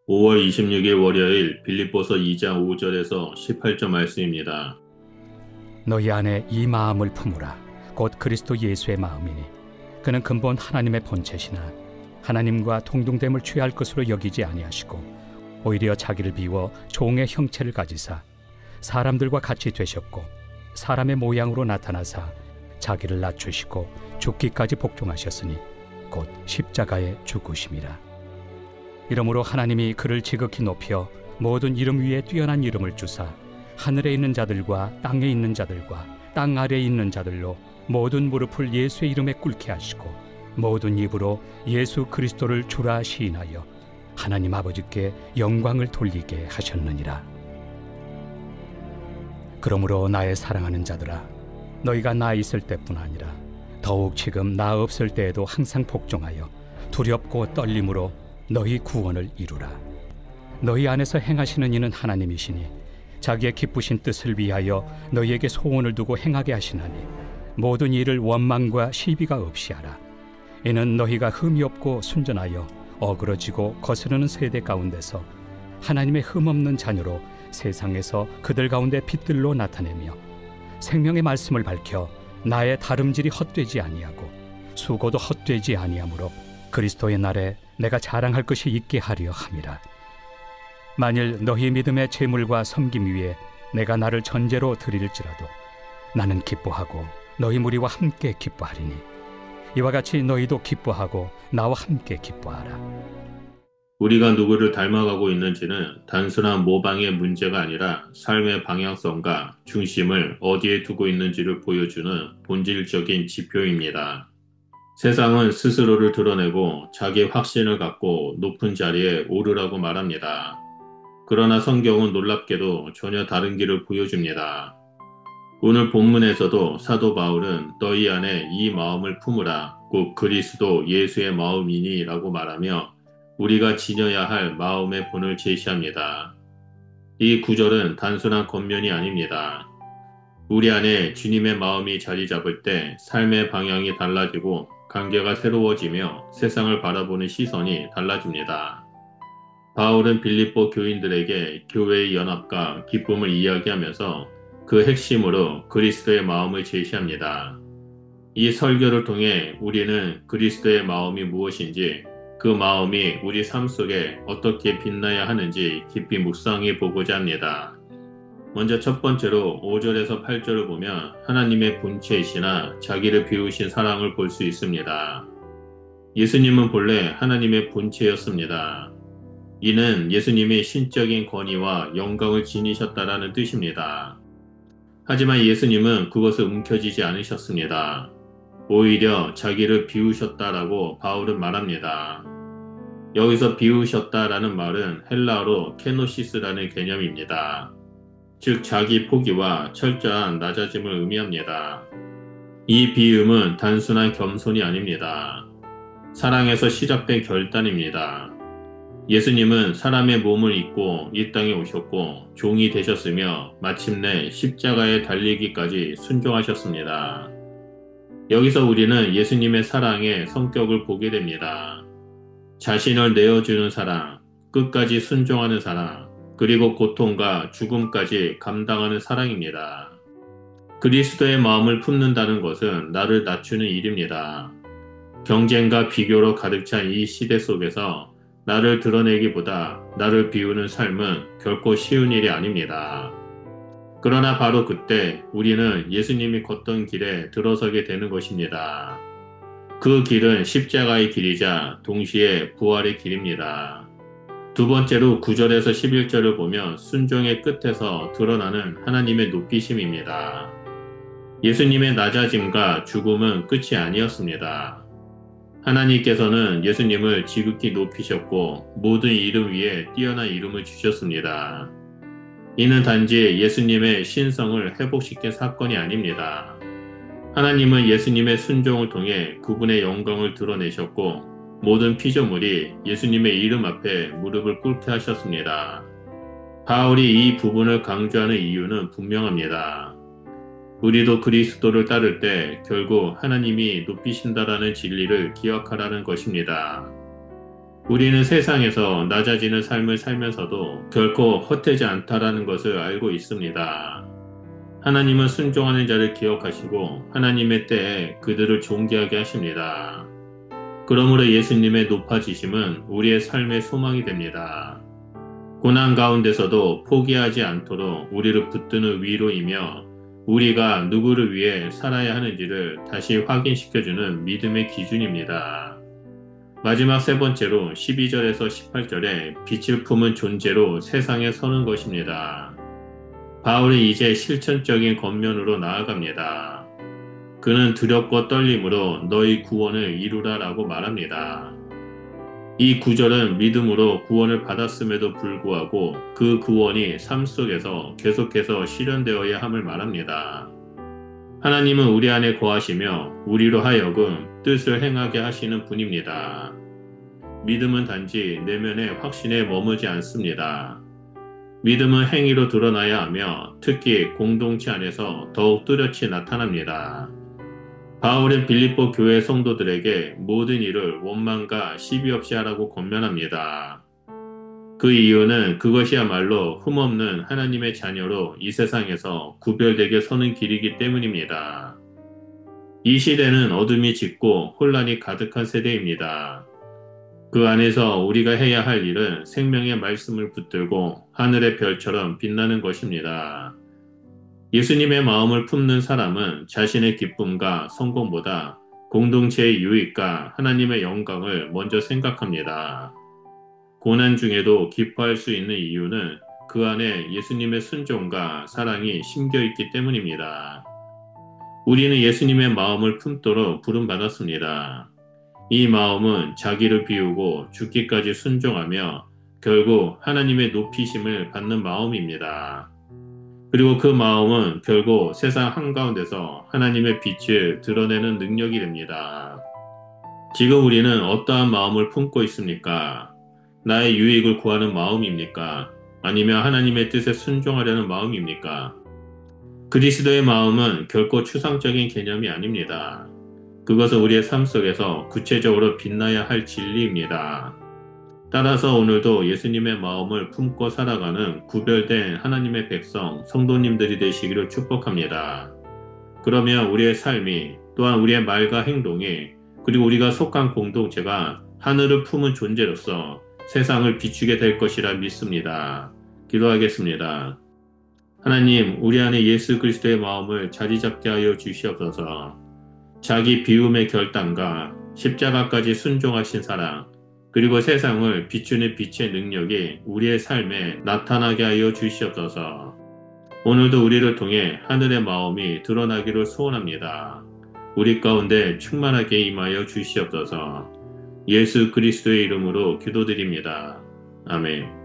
5월 26일 월요일 빌립보서 2장 5절에서 18절 말씀입니다. 너희 안에 이 마음을 품으라. 곧 그리스도 예수의 마음이니 그는 근본 하나님의 본체시나 하나님과 동등됨을 취할 것으로 여기지 아니하시고 오히려 자기를 비워 종의 형체를 가지사 사람들과 같이 되셨고 사람의 모양으로 나타나사 자기를 낮추시고 죽기까지 복종하셨으니 곧 십자가에 죽으심이라. 이러므로 하나님이 그를 지극히 높여 모든 이름 위에 뛰어난 이름을 주사 하늘에 있는 자들과 땅에 있는 자들과 땅 아래에 있는 자들로 모든 무릎을 예수의 이름에 꿇게 하시고 모든 입으로 예수 그리스도를 주라 시인하여 하나님 아버지께 영광을 돌리게 하셨느니라. 그러므로 나의 사랑하는 자들아, 너희가 나 있을 때뿐 아니라 더욱 지금 나 없을 때에도 항상 복종하여 두렵고 떨림으로 너희 구원을 이루라. 너희 안에서 행하시는 이는 하나님이시니 자기의 기쁘신 뜻을 위하여 너희에게 소원을 두고 행하게 하시나니 모든 일을 원망과 시비가 없이 하라. 이는 너희가 흠이 없고 순전하여 어그러지고 거스르는 세대 가운데서 하나님의 흠없는 자녀로 세상에서 그들 가운데 빛들로 나타내며 생명의 말씀을 밝혀 나의 다름질이 헛되지 아니하고 수고도 헛되지 아니하므로 그리스도의 날에 내가 자랑할 것이 있게 하려 함이라. 만일 너희 믿음의 재물과 섬김 위에 내가 나를 전제로 드릴지라도 나는 기뻐하고 너희 무리와 함께 기뻐하리니 이와 같이 너희도 기뻐하고 나와 함께 기뻐하라. 우리가 누구를 닮아가고 있는지는 단순한 모방의 문제가 아니라 삶의 방향성과 중심을 어디에 두고 있는지를 보여주는 본질적인 지표입니다. 세상은 스스로를 드러내고 자기 확신을 갖고 높은 자리에 오르라고 말합니다. 그러나 성경은 놀랍게도 전혀 다른 길을 보여줍니다. 오늘 본문에서도 사도 바울은 너희 안에 이 마음을 품으라, 곧 그리스도 예수의 마음이니 라고 말하며 우리가 지녀야 할 마음의 본을 제시합니다. 이 구절은 단순한 겉면이 아닙니다. 우리 안에 주님의 마음이 자리 잡을 때 삶의 방향이 달라지고 관계가 새로워지며 세상을 바라보는 시선이 달라집니다. 바울은 빌립보 교인들에게 교회의 연합과 기쁨을 이야기하면서 그 핵심으로 그리스도의 마음을 제시합니다. 이 설교를 통해 우리는 그리스도의 마음이 무엇인지 그 마음이 우리 삶 속에 어떻게 빛나야 하는지 깊이 묵상해 보고자 합니다. 먼저 첫 번째로 5절에서 8절을 보면 하나님의 본체이시나 자기를 비우신 사랑을 볼 수 있습니다. 예수님은 본래 하나님의 본체였습니다. 이는 예수님이 신적인 권위와 영광을 지니셨다라는 뜻입니다. 하지만 예수님은 그것을 움켜쥐지 않으셨습니다. 오히려 자기를 비우셨다라고 바울은 말합니다. 여기서 비우셨다라는 말은 헬라어로 케노시스라는 개념입니다. 즉 자기 포기와 철저한 낮아짐을 의미합니다. 이 비움은 단순한 겸손이 아닙니다. 사랑에서 시작된 결단입니다. 예수님은 사람의 몸을 입고 이 땅에 오셨고 종이 되셨으며 마침내 십자가에 달리기까지 순종하셨습니다. 여기서 우리는 예수님의 사랑의 성격을 보게 됩니다. 자신을 내어주는 사랑, 끝까지 순종하는 사랑, 그리고 고통과 죽음까지 감당하는 사랑입니다. 그리스도의 마음을 품는다는 것은 나를 낮추는 일입니다. 경쟁과 비교로 가득 찬 이 시대 속에서 나를 드러내기보다 나를 비우는 삶은 결코 쉬운 일이 아닙니다. 그러나 바로 그때 우리는 예수님이 걷던 길에 들어서게 되는 것입니다. 그 길은 십자가의 길이자 동시에 부활의 길입니다. 두 번째로 9절에서 11절을 보면 순종의 끝에서 드러나는 하나님의 높이심입니다. 예수님의 낮아짐과 죽음은 끝이 아니었습니다. 하나님께서는 예수님을 지극히 높이셨고 모든 이름 위에 뛰어난 이름을 주셨습니다. 이는 단지 예수님의 신성을 회복시킨 사건이 아닙니다. 하나님은 예수님의 순종을 통해 그분의 영광을 드러내셨고 모든 피조물이 예수님의 이름 앞에 무릎을 꿇게 하셨습니다. 바울이 이 부분을 강조하는 이유는 분명합니다. 우리도 그리스도를 따를 때 결국 하나님이 높이신다라는 진리를 기억하라는 것입니다. 우리는 세상에서 낮아지는 삶을 살면서도 결코 헛되지 않다라는 것을 알고 있습니다. 하나님은 순종하는 자를 기억하시고 하나님의 때에 그들을 존귀하게 하십니다. 그러므로 예수님의 높아지심은 우리의 삶의 소망이 됩니다. 고난 가운데서도 포기하지 않도록 우리를 붙드는 위로이며 우리가 누구를 위해 살아야 하는지를 다시 확인시켜주는 믿음의 기준입니다. 마지막 세 번째로 12절에서 18절에 빛을 품은 존재로 세상에 서는 것입니다. 바울이 이제 실천적인 겉면으로 나아갑니다. 그는 두렵고 떨림으로 너희 구원을 이루라 라고 말합니다. 이 구절은 믿음으로 구원을 받았음에도 불구하고 그 구원이 삶 속에서 계속해서 실현되어야 함을 말합니다. 하나님은 우리 안에 거하시며 우리로 하여금 뜻을 행하게 하시는 분입니다. 믿음은 단지 내면의 확신에 머무지 않습니다. 믿음은 행위로 드러나야 하며 특히 공동체 안에서 더욱 뚜렷이 나타납니다. 바울은 빌립보 교회 성도들에게 모든 일을 원망과 시비 없이 하라고 권면합니다. 그 이유는 그것이야말로 흠없는 하나님의 자녀로 이 세상에서 구별되게 서는 길이기 때문입니다. 이 시대는 어둠이 짙고 혼란이 가득한 세대입니다. 그 안에서 우리가 해야 할 일은 생명의 말씀을 붙들고 하늘의 별처럼 빛나는 것입니다. 예수님의 마음을 품는 사람은 자신의 기쁨과 성공보다 공동체의 유익과 하나님의 영광을 먼저 생각합니다. 고난 중에도 기뻐할 수 있는 이유는 그 안에 예수님의 순종과 사랑이 심겨 있기 때문입니다. 우리는 예수님의 마음을 품도록 부름받았습니다. 이 마음은 자기를 비우고 죽기까지 순종하며 결국 하나님의 높이심을 받는 마음입니다. 그리고 그 마음은 결국 세상 한가운데서 하나님의 빛을 드러내는 능력이 됩니다. 지금 우리는 어떠한 마음을 품고 있습니까? 나의 유익을 구하는 마음입니까? 아니면 하나님의 뜻에 순종하려는 마음입니까? 그리스도의 마음은 결코 추상적인 개념이 아닙니다. 그것은 우리의 삶 속에서 구체적으로 빛나야 할 진리입니다. 따라서 오늘도 예수님의 마음을 품고 살아가는 구별된 하나님의 백성, 성도님들이 되시기를 축복합니다. 그러면 우리의 삶이 또한 우리의 말과 행동이 그리고 우리가 속한 공동체가 하늘을 품은 존재로서 세상을 비추게 될 것이라 믿습니다. 기도하겠습니다. 하나님, 우리 안에 예수 그리스도의 마음을 자리 잡게 하여 주시옵소서. 자기 비움의 결단과 십자가까지 순종하신 사랑, 그리고 세상을 비추는 빛의 능력이 우리의 삶에 나타나게 하여 주시옵소서. 오늘도 우리를 통해 하늘의 마음이 드러나기를 소원합니다. 우리 가운데 충만하게 임하여 주시옵소서. 예수 그리스도의 이름으로 기도드립니다. 아멘.